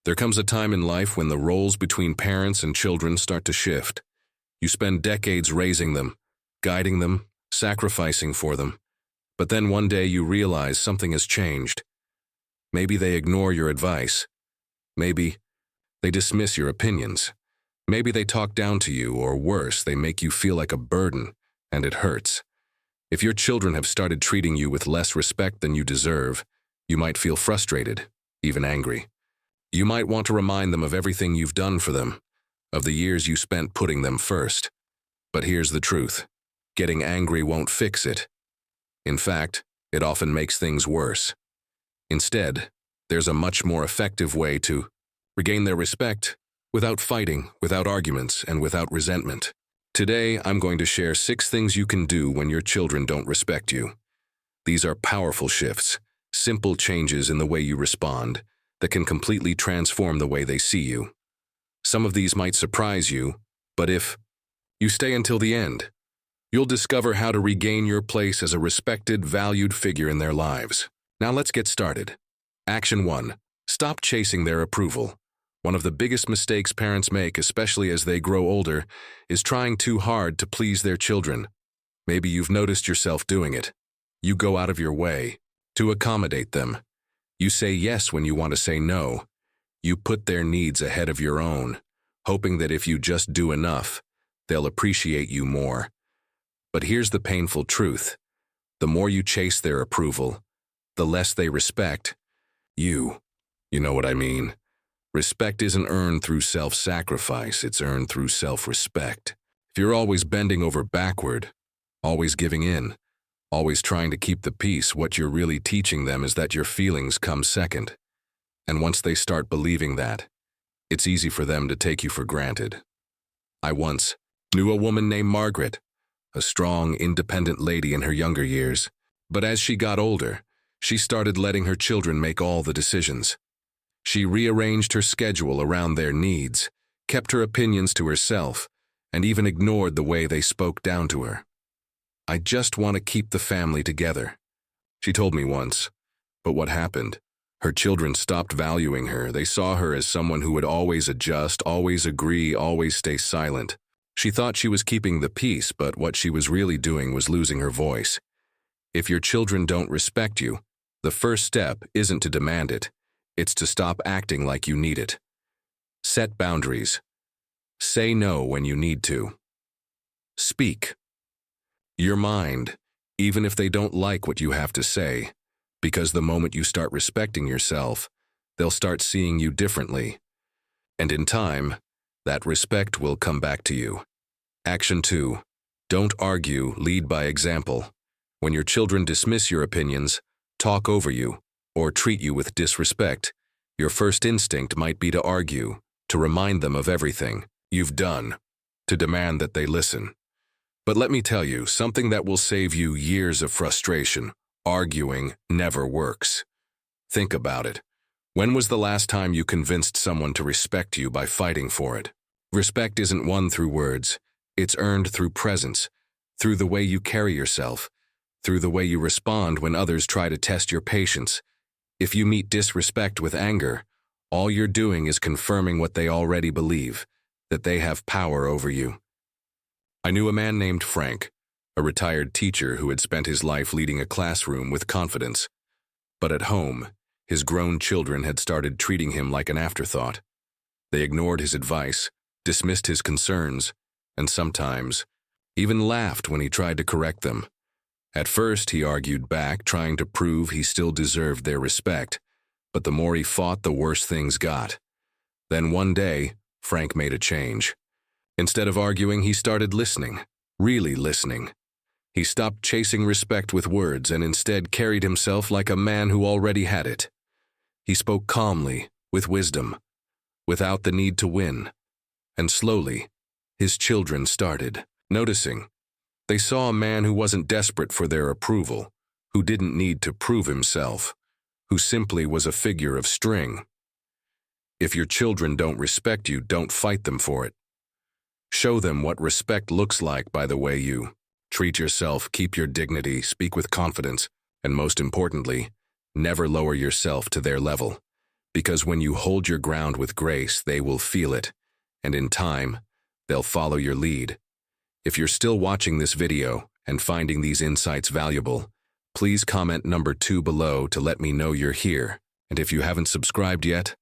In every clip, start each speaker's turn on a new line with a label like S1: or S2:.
S1: There comes a time in life when the roles between parents and children start to shift. You spend decades raising them, guiding them, sacrificing for them. But then one day you realize something has changed. Maybe they ignore your advice. Maybe they dismiss your opinions. Maybe they talk down to you, or worse, they make you feel like a burden, and it hurts. If your children have started treating you with less respect than you deserve, you might feel frustrated, even angry. You might want to remind them of everything you've done for them, of the years you spent putting them first. But here's the truth. Getting angry won't fix it. In fact, it often makes things worse. Instead, there's a much more effective way to regain their respect without fighting, without arguments, and without resentment. Today, I'm going to share 6 things you can do when your children don't respect you. These are powerful shifts, simple changes in the way you respond that can completely transform the way they see you. Some of these might surprise you, but if you stay until the end, you'll discover how to regain your place as a respected, valued figure in their lives. Now let's get started. Action 1. Stop chasing their approval. One of the biggest mistakes parents make, especially as they grow older, is trying too hard to please their children. Maybe you've noticed yourself doing it. You go out of your way to accommodate them. You say yes when you want to say no. You put their needs ahead of your own, hoping that if you just do enough, they'll appreciate you more. But here's the painful truth. The more you chase their approval, the less they respect you. You know what I mean? Respect isn't earned through self-sacrifice, it's earned through self-respect. If you're always bending over backward, always giving in, always trying to keep the peace, what you're really teaching them is that your feelings come second. And once they start believing that, it's easy for them to take you for granted. I once knew a woman named Margaret, a strong, independent lady in her younger years. But as she got older, she started letting her children make all the decisions. She rearranged her schedule around their needs, kept her opinions to herself, and even ignored the way they spoke down to her. "I just want to keep the family together," she told me once. But what happened? Her children stopped valuing her. They saw her as someone who would always adjust, always agree, always stay silent. She thought she was keeping the peace, but what she was really doing was losing her voice. If your children don't respect you, the first step isn't to demand it. It's to stop acting like you need it. Set boundaries. Say no when you need to. Speak your mind, even if they don't like what you have to say, because the moment you start respecting yourself, they'll start seeing you differently. And in time, that respect will come back to you. Action 2. Don't argue, lead by example. When your children dismiss your opinions, talk over you, or treat you with disrespect, your first instinct might be to argue, to remind them of everything you've done, to demand that they listen. But let me tell you, something that will save you years of frustration. Arguing never works. Think about it. When was the last time you convinced someone to respect you by fighting for it? Respect isn't won through words. It's earned through presence, through the way you carry yourself, through the way you respond when others try to test your patience. If you meet disrespect with anger, all you're doing is confirming what they already believe, that they have power over you. I knew a man named Frank, a retired teacher who had spent his life leading a classroom with confidence. But at home, his grown children had started treating him like an afterthought. They ignored his advice, dismissed his concerns, and sometimes even laughed when he tried to correct them. At first, he argued back, trying to prove he still deserved their respect, but the more he fought, the worse things got. Then one day, Frank made a change. Instead of arguing, he started listening, really listening. He stopped chasing respect with words and instead carried himself like a man who already had it. He spoke calmly, with wisdom, without the need to win. And slowly, his children started noticing. They saw a man who wasn't desperate for their approval, who didn't need to prove himself, who simply was a figure of string. If your children don't respect you, don't fight them for it. Show them what respect looks like by the way you treat yourself, keep your dignity, speak with confidence, and most importantly, never lower yourself to their level. Because when you hold your ground with grace, they will feel it, and in time, they'll follow your lead. If you're still watching this video and finding these insights valuable, please comment number 2 below to let me know you're here. And if you haven't subscribed yet,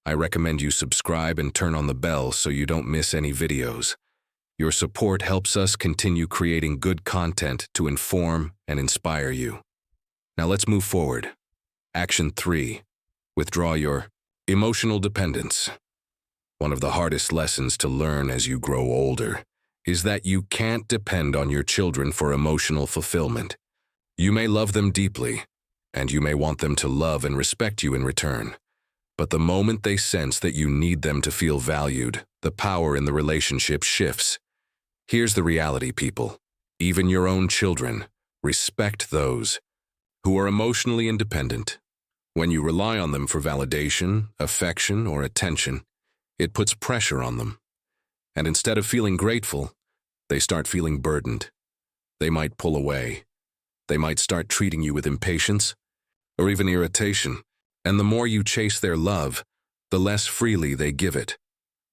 S1: I recommend you subscribe and turn on the bell so you don't miss any videos. Your support helps us continue creating good content to inform and inspire you. Now let's move forward. Action 3. Withdraw your emotional dependence. One of the hardest lessons to learn as you grow older is that you can't depend on your children for emotional fulfillment. You may love them deeply, and you may want them to love and respect you in return. But the moment they sense that you need them to feel valued, the power in the relationship shifts. Here's the reality, people. Even your own children respect those who are emotionally independent. When you rely on them for validation, affection, or attention, it puts pressure on them. And instead of feeling grateful, they start feeling burdened. They might pull away. They might start treating you with impatience or even irritation. And the more you chase their love, the less freely they give it.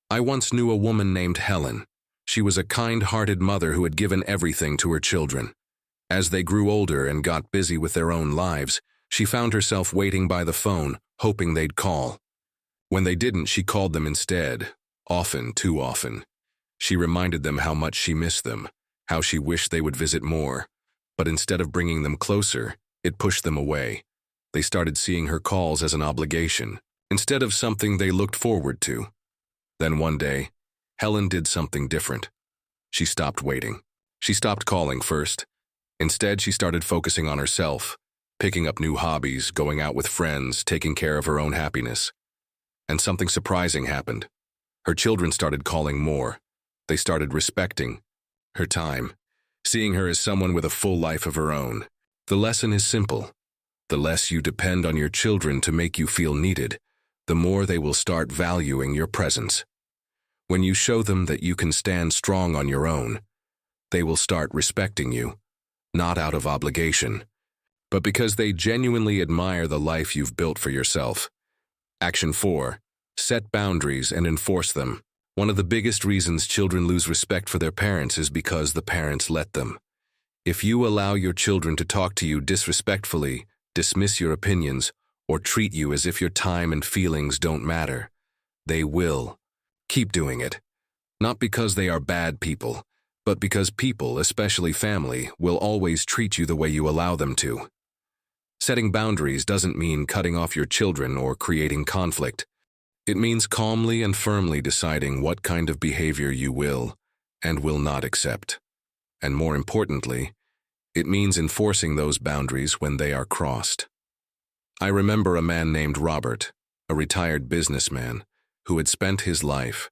S1: I once knew a woman named Helen. She was a kind-hearted mother who had given everything to her children. As they grew older and got busy with their own lives, she found herself waiting by the phone, hoping they'd call. When they didn't, she called them instead, often, too often. She reminded them how much she missed them, how she wished they would visit more. But instead of bringing them closer, it pushed them away. They started seeing her calls as an obligation, instead of something they looked forward to. Then one day, Helen did something different. She stopped waiting. She stopped calling first. Instead, she started focusing on herself, picking up new hobbies, going out with friends, taking care of her own happiness. And something surprising happened. Her children started calling more. They started respecting her time, seeing her as someone with a full life of her own. The lesson is simple. The less you depend on your children to make you feel needed, the more they will start valuing your presence. When you show them that you can stand strong on your own, they will start respecting you, not out of obligation, but because they genuinely admire the life you've built for yourself. Action 4. Set boundaries and enforce them. One of the biggest reasons children lose respect for their parents is because the parents let them. If you allow your children to talk to you disrespectfully, dismiss your opinions, or treat you as if your time and feelings don't matter, they will keep doing it. Not because they are bad people, but because people, especially family, will always treat you the way you allow them to. Setting boundaries doesn't mean cutting off your children or creating conflict. It means calmly and firmly deciding what kind of behavior you will and will not accept. And more importantly, it means enforcing those boundaries when they are crossed. I remember a man named Robert, a retired businessman, who had spent his life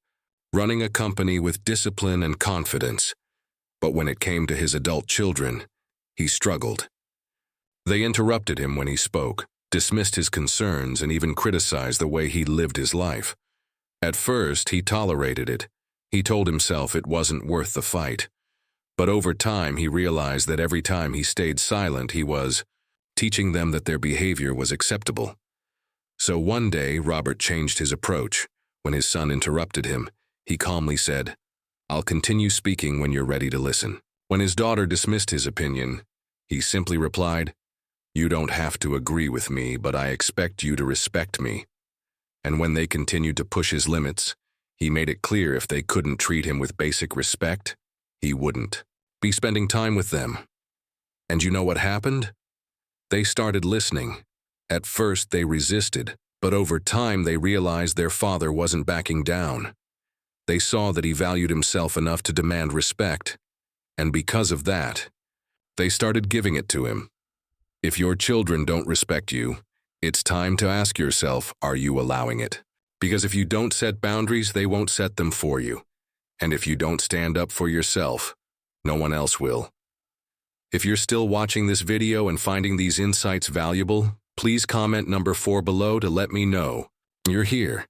S1: running a company with discipline and confidence. But when it came to his adult children, he struggled. They interrupted him when he spoke, dismissed his concerns, and even criticized the way he lived his life. At first, he tolerated it. He told himself it wasn't worth the fight. But over time, he realized that every time he stayed silent, he was teaching them that their behavior was acceptable. So one day, Robert changed his approach. When his son interrupted him, he calmly said, "I'll continue speaking when you're ready to listen." When his daughter dismissed his opinion, he simply replied, "You don't have to agree with me, but I expect you to respect me." And when they continued to push his limits, he made it clear if they couldn't treat him with basic respect, he wouldn't be spending time with them. And you know what happened? They started listening. At first they resisted, but over time they realized their father wasn't backing down. They saw that he valued himself enough to demand respect, and because of that, they started giving it to him. If your children don't respect you, it's time to ask yourself, are you allowing it? Because if you don't set boundaries, they won't set them for you. And if you don't stand up for yourself, no one else will. If you're still watching this video and finding these insights valuable, please comment number 4 below to let me know you're here.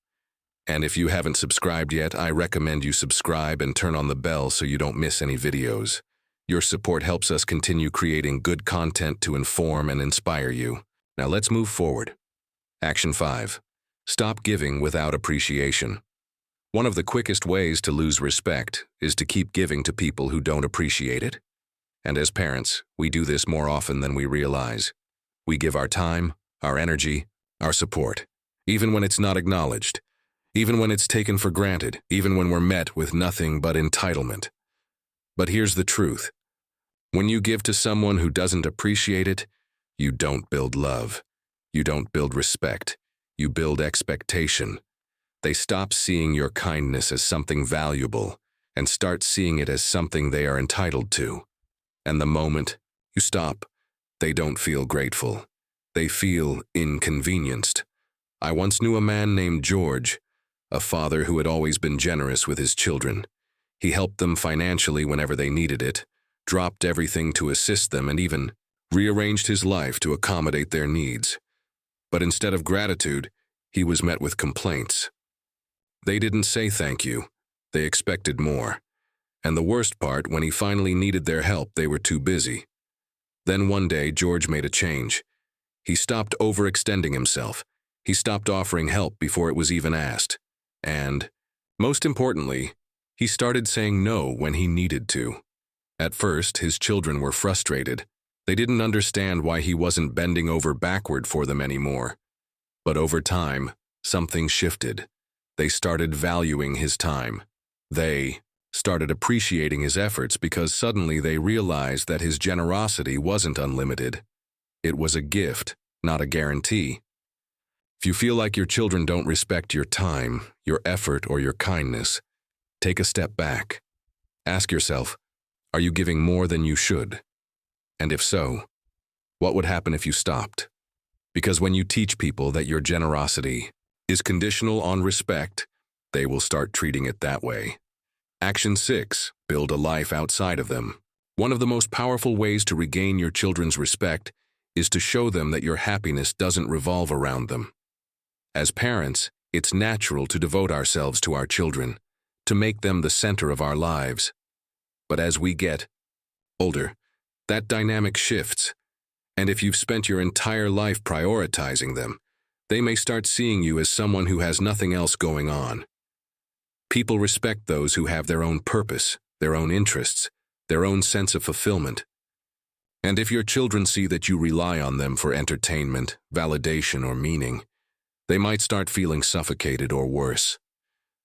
S1: And if you haven't subscribed yet, I recommend you subscribe and turn on the bell so you don't miss any videos. Your support helps us continue creating good content to inform and inspire you. Now let's move forward. Action 5. Stop giving without appreciation. One of the quickest ways to lose respect is to keep giving to people who don't appreciate it. And as parents, we do this more often than we realize. We give our time, our energy, our support, even when it's not acknowledged, even when it's taken for granted, even when we're met with nothing but entitlement. But here's the truth. When you give to someone who doesn't appreciate it, you don't build love. You don't build respect. You build expectation. They stop seeing your kindness as something valuable and start seeing it as something they are entitled to. And the moment you stop, they don't feel grateful. They feel inconvenienced. I once knew a man named George, a father who had always been generous with his children. He helped them financially whenever they needed it, dropped everything to assist them, and even rearranged his life to accommodate their needs. But instead of gratitude, he was met with complaints. They didn't say thank you. They expected more. And the worst part, when he finally needed their help, they were too busy. Then one day, George made a change. He stopped overextending himself. He stopped offering help before it was even asked. And, most importantly, he started saying no when he needed to. At first, his children were frustrated. They didn't understand why he wasn't bending over backward for them anymore. But over time, something shifted. They started valuing his time. They started appreciating his efforts because suddenly they realized that his generosity wasn't unlimited. It was a gift, not a guarantee. If you feel like your children don't respect your time, your effort, or your kindness, take a step back. Ask yourself, are you giving more than you should? And if so, what would happen if you stopped? Because when you teach people that your generosity is conditional on respect, they will start treating it that way. Action 6. Build a life outside of them. One of the most powerful ways to regain your children's respect is to show them that your happiness doesn't revolve around them. As parents, it's natural to devote ourselves to our children, to make them the center of our lives. But as we get older, that dynamic shifts. And if you've spent your entire life prioritizing them, they may start seeing you as someone who has nothing else going on. People respect those who have their own purpose, their own interests, their own sense of fulfillment. And if your children see that you rely on them for entertainment, validation, or meaning, they might start feeling suffocated or worse.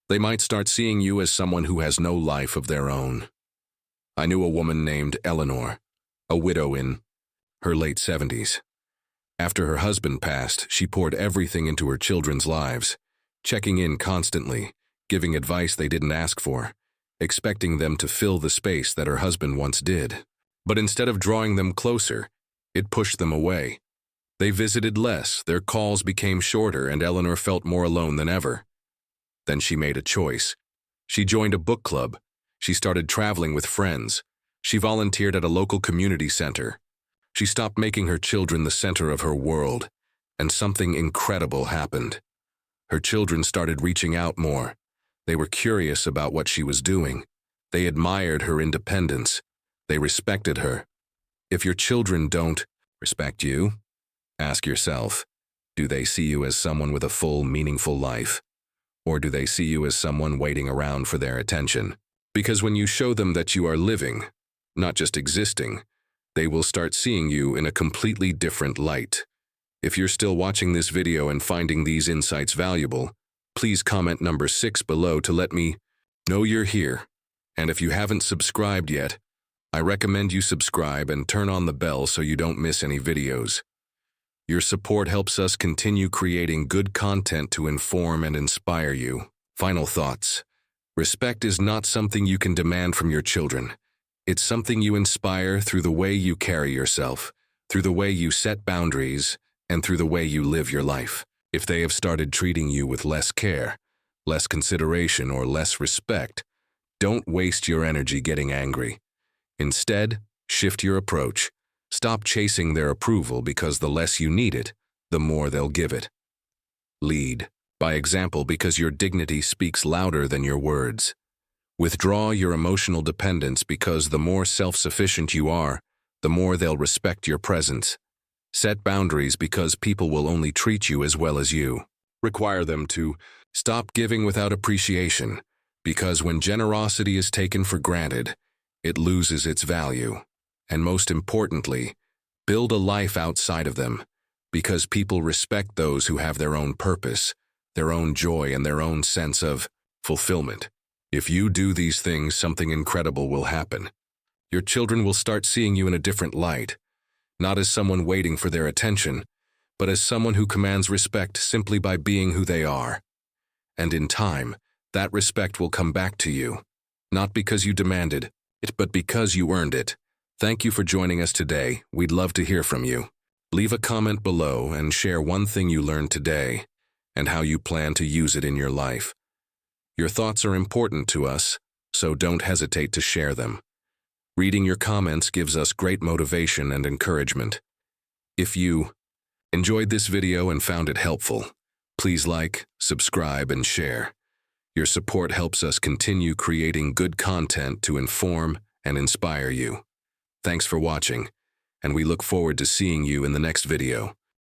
S1: They might start seeing you as someone who has no life of their own. I knew a woman named Eleanor, a widow in her late 70s. After her husband passed, she poured everything into her children's lives, checking in constantly, giving advice they didn't ask for, expecting them to fill the space that her husband once did. But instead of drawing them closer, it pushed them away. They visited less, their calls became shorter, and Eleanor felt more alone than ever. Then she made a choice. She joined a book club. She started traveling with friends. She volunteered at a local community center. She stopped making her children the center of her world, and something incredible happened. Her children started reaching out more. They were curious about what she was doing. They admired her independence. They respected her. If your children don't respect you, ask yourself, do they see you as someone with a full, meaningful life? Or do they see you as someone waiting around for their attention? Because when you show them that you are living, not just existing, they will start seeing you in a completely different light. If you're still watching this video and finding these insights valuable, please comment number 6 below to let me know you're here. And if you haven't subscribed yet, I recommend you subscribe and turn on the bell so you don't miss any videos. Your support helps us continue creating good content to inform and inspire you. Final thoughts. Respect is not something you can demand from your children. It's something you inspire through the way you carry yourself, through the way you set boundaries, and through the way you live your life. If they have started treating you with less care, less consideration, or less respect, don't waste your energy getting angry. Instead, shift your approach. Stop chasing their approval because the less you need it, the more they'll give it. Lead by example because your dignity speaks louder than your words. Withdraw your emotional dependence because the more self-sufficient you are, the more they'll respect your presence. Set boundaries because people will only treat you as well as you. require them to stop giving without appreciation, because when generosity is taken for granted, it loses its value. And most importantly, build a life outside of them, because people respect those who have their own purpose, their own joy, and their own sense of fulfillment. If you do these things, something incredible will happen. Your children will start seeing you in a different light, not as someone waiting for their attention, but as someone who commands respect simply by being who they are. And in time, that respect will come back to you, not because you demanded it, but because you earned it. Thank you for joining us today. We'd love to hear from you. Leave a comment below and share one thing you learned today and how you plan to use it in your life. Your thoughts are important to us, so don't hesitate to share them. Reading your comments gives us great motivation and encouragement. If you enjoyed this video and found it helpful, please like, subscribe, and share. Your support helps us continue creating good content to inform and inspire you. Thanks for watching, and we look forward to seeing you in the next video.